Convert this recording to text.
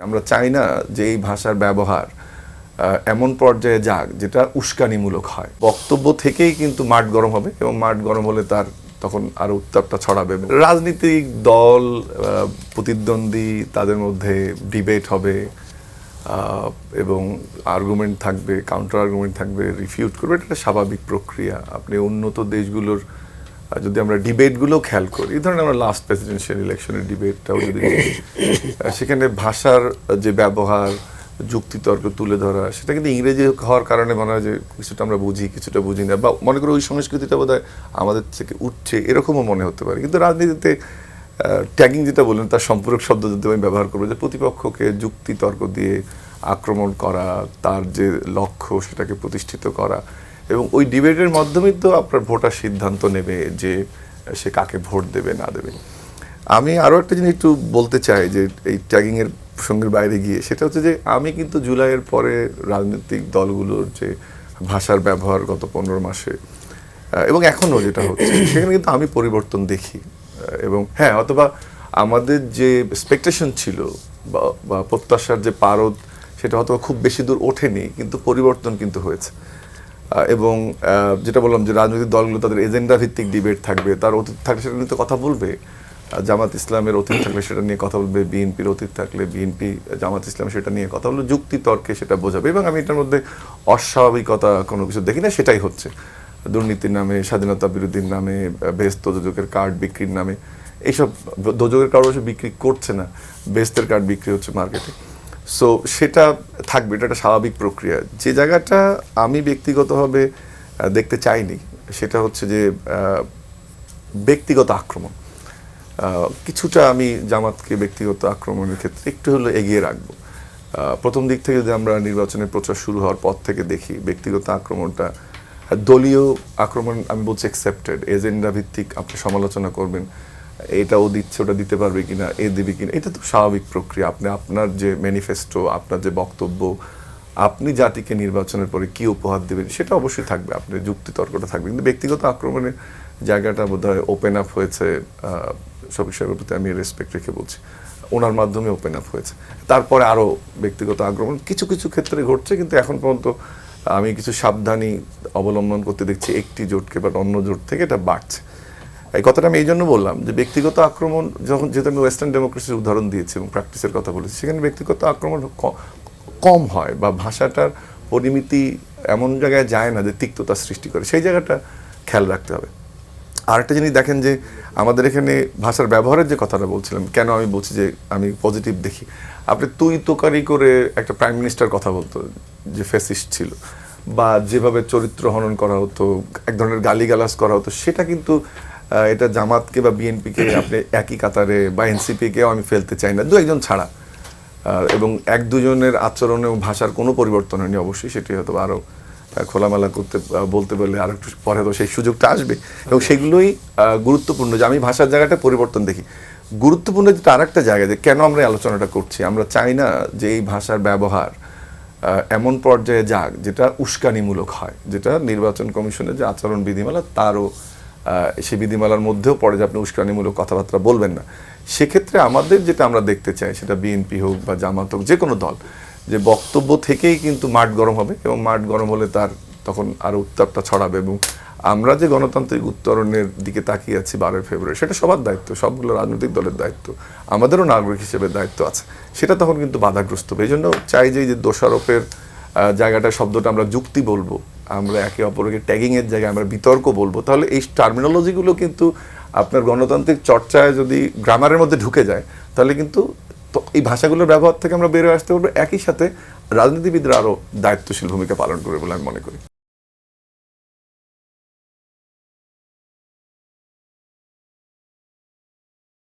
আমরা চাই না যে এই ভাষার ব্যবহার এমন পর্যায়ে যাক যেটা উস্কানিমূলক হয়। বক্তব্য থেকেই কিন্তু মাঠ গরম হবে এবং মাঠ গরম হলে তার তখন আরো উত্তাপটা ছড়াবে। রাজনৈতিক দল প্রতিদ্বন্দ্বী তাদের মধ্যে ডিবেট হবে এবং আর্গুমেন্ট থাকবে, কাউন্টার আর্গুমেন্ট থাকবে, রিফিউট করবে। এটা একটা স্বাভাবিক প্রক্রিয়া। আপনি উন্নত দেশগুলোর যদি আমরা ডিবেটগুলো খেয়াল করি, এই ধরনের আমরা লাস্ট প্রেসিডেন্সিয়াল ইলেকশনের ডিবেটটাও যদি সেখানে ভাষার যে ব্যবহার, যুক্তিতর্ক তুলে ধরা, সেটা কিন্তু ইংরেজি হওয়ার কারণে মনে হয় যে কিছুটা আমরা বুঝি, কিছুটা বুঝি না, বা মনে করি ওই সংস্কৃতিটা বোধহয় আমাদের থেকে উঠছে, এরকমও মনে হতে পারে। কিন্তু রাজনীতিতে ট্যাগিং যেটা বললেন, তার সম্পূরক শব্দ যদি আমি ব্যবহার করবো, যে প্রতিপক্ষকে যুক্তিতর্ক দিয়ে আক্রমণ করা, তার যে লক্ষ্য সেটাকে প্রতিষ্ঠিত করা, এবং ওই ডিবেটের মাধ্যমেই তো আপনার ভোটার সিদ্ধান্ত নেবে যে সে কাকে ভোট দেবে না দেবে। আমি আরও একটা জিনিস একটু বলতে চাই, যে এই ট্যাগিংয়ের প্রসঙ্গের বাইরে গিয়ে, সেটা হচ্ছে যে আমি কিন্তু জুলাইয়ের পরে রাজনৈতিক দলগুলোর যে ভাষার ব্যবহার গত 15 মাসে এবং এখনও যেটা হচ্ছে, সেখানে কিন্তু আমি পরিবর্তন দেখি। এবং হ্যাঁ, অথবা আমাদের যে এক্সপেকটেশন ছিল বা প্রত্যাশার যে পারদ, সেটা হয়তো খুব বেশি দূর ওঠেনি, কিন্তু পরিবর্তন কিন্তু হয়েছে। এবং যেটা বললাম যে রাজনৈতিক দলগুলো তাদের এজেন্ডা ভিত্তিক ডিবেট থাকবে, তার অতীত থাকলে সেটা নিয়ে তো কথা বলবে। জামাত ইসলামের অতীত থাকলে সেটা নিয়ে কথা বলবে, বিএনপির অতীত থাকলে বিএনপি জামাত ইসলাম সেটা নিয়ে কথা বলবে, যুক্তি তর্কে সেটা বোঝাবে। এবং আমি এটার মধ্যে অস্বাভাবিকতা কোনো কিছু দেখি না, সেটাই হচ্ছে। দুর্নীতির নামে, স্বাধীনতা বিরোধীর নামে, বেহেশত দোজখের কার্ড বিক্রির নামে, এইসব দোজখের কার্ড অবশ্য বিক্রি করছে না, বেহেশতের কার্ড বিক্রি হচ্ছে মার্কেটে। সো সেটা থাকবে, এটা একটা স্বাভাবিক প্রক্রিয়া। যে জায়গাটা আমি ব্যক্তিগতভাবে দেখতে চাইনি, সেটা হচ্ছে যে ব্যক্তিগত আক্রমণ। কিছুটা আমি জামাতকে ব্যক্তিগত আক্রমণের ক্ষেত্রে একটু হলো এগিয়ে রাখবো। প্রথম দিক থেকে যদি আমরা নির্বাচনের প্রচার শুরু হওয়ার পর থেকে দেখি, ব্যক্তিগত আক্রমণটা, দলীয় আক্রমণ আমি বলছি অ্যাকসেপ্টেড, এজেন্ডা ভিত্তিক আপনি সমালোচনা করবেন, এটাও দিচ্ছে, ওটা দিতে পারবে কিনা, এ দেবে কিনা, এটা তো স্বাভাবিক প্রক্রিয়া। আপনি আপনার যে ম্যানিফেস্টো, আপনার যে বক্তব্য, আপনি জাতিকে নির্বাচনের পরে কি উপহার দেবেন, সেটা অবশ্যই থাকবে, আপনার যুক্তিতর্কটা থাকবে। কিন্তু ব্যক্তিগত আক্রমণের জায়গাটা বোধহয় ওপেন আপ হয়েছে। শফিক সাহেবের প্রতি আমি রেসপেক্ট রেখে বলছি, ওনার মাধ্যমে ওপেন আপ হয়েছে। তারপরে আরও ব্যক্তিগত আক্রমণ কিছু কিছু ক্ষেত্রে ঘটছে, কিন্তু এখন পর্যন্ত আমি কিছু সাবধানী অবলম্বন করতে দেখছি একটি জোটকে, বাট অন্য জোট থেকে এটা বাড়ছে। এই কথাটা আমি এই জন্য বললাম যে ব্যক্তিগত আক্রমণ, যেহেতু আমি ওয়েস্টার্ন ডেমোক্রেসির উদাহরণ দিয়েছি এবং প্র্যাকটিসের কথা বলেছি, সেখানে ব্যক্তিগত আক্রমণ কম হয়, বা ভাষাটার পরিমিতি এমন জায়গায় যায় না যে তিক্ততা সৃষ্টি করে, সেই জায়গাটা খেয়াল রাখতে হবে। আরেকটা জিনিস দেখেন, যে আমাদের এখানে ভাষার ব্যবহারের যে কথাটা বলছিলাম, কেন আমি বলছি যে আমি পজিটিভ দেখি, আপনি তুই তোকারি করে একটা প্রাইম মিনিস্টার কথা বলতো যে ফ্যাসিস্ট ছিল, বা যেভাবে চরিত্র হনন করা হতো, এক ধরনের গালিগালাজ করা হতো, সেটা কিন্তু এটা জামাতকে বা বিএনপিকে আপনি একই কাতারে, বা এনসিপিকেও আমি ফেলতে চাই না, দু একজন ছাড়া। এবং এক দুজনের আচরণেও ভাষার কোনো পরিবর্তন হয়নি, অবশ্যই সেটি হয়তো আরও খোলামেলা বলতে পারলে আর একটু পরে তো সেই সুযোগটা আসবে। এবং সেগুলোই গুরুত্বপূর্ণ, যে আমি ভাষার জায়গাটা পরিবর্তন দেখি। গুরুত্বপূর্ণ যেটা আর একটা জায়গায়, যে কেন আমরা এই আলোচনাটা করছি, আমরা চাই না যে এই ভাষার ব্যবহার এমন পর্যায়ে যাক যেটা উস্কানিমূলক হয়, যেটা নির্বাচন কমিশনের যে আচরণ বিধিমালা, তারও সেই বিধিমালার মধ্যেও পড়ে যে আপনি উস্কানিমূলক কথাবার্তা বলবেন না। সেক্ষেত্রে আমাদের যেটা আমরা দেখতে চাই, সেটা বিএনপি হোক বা জামাত হোক, যে কোনো দল, যে বক্তব্য থেকেই কিন্তু মাঠ গরম হবে এবং মাঠ গরম হলে তার তখন আরো উত্তাপটা ছড়াবে। এবং আমরা যে গণতান্ত্রিক উত্তরণের দিকে তাকিয়ে আছি 12 ফেব্রুয়ারি, সেটা সবার দায়িত্ব, সবগুলো রাজনৈতিক দলের দায়িত্ব, আমাদেরও নাগরিক হিসেবে দায়িত্ব আছে, সেটা তখন কিন্তু বাধাগ্রস্ত হবে। এই জন্য চাই যে দোষারোপের জায়গাটা, শব্দটা আমরা যুক্তি বলবো, আমরা একে অপরকে ট্যাগিংয়ের জায়গায় আমরা বিতর্ক বলবো, তাহলে এই টার্মিনোলজিগুলো কিন্তু আপনার গণতান্ত্রিক চর্চায় যদি গ্রামারের মধ্যে ঢুকে যায়, তাহলে কিন্তু এই ভাষাগুলোর ব্যবহার থেকে আমরা বেরোয় আসতে পারবো। একই সাথে রাজনীতিবিদরা আরও দায়িত্বশীল ভূমিকা পালন করবে বলে আমি মনে করি।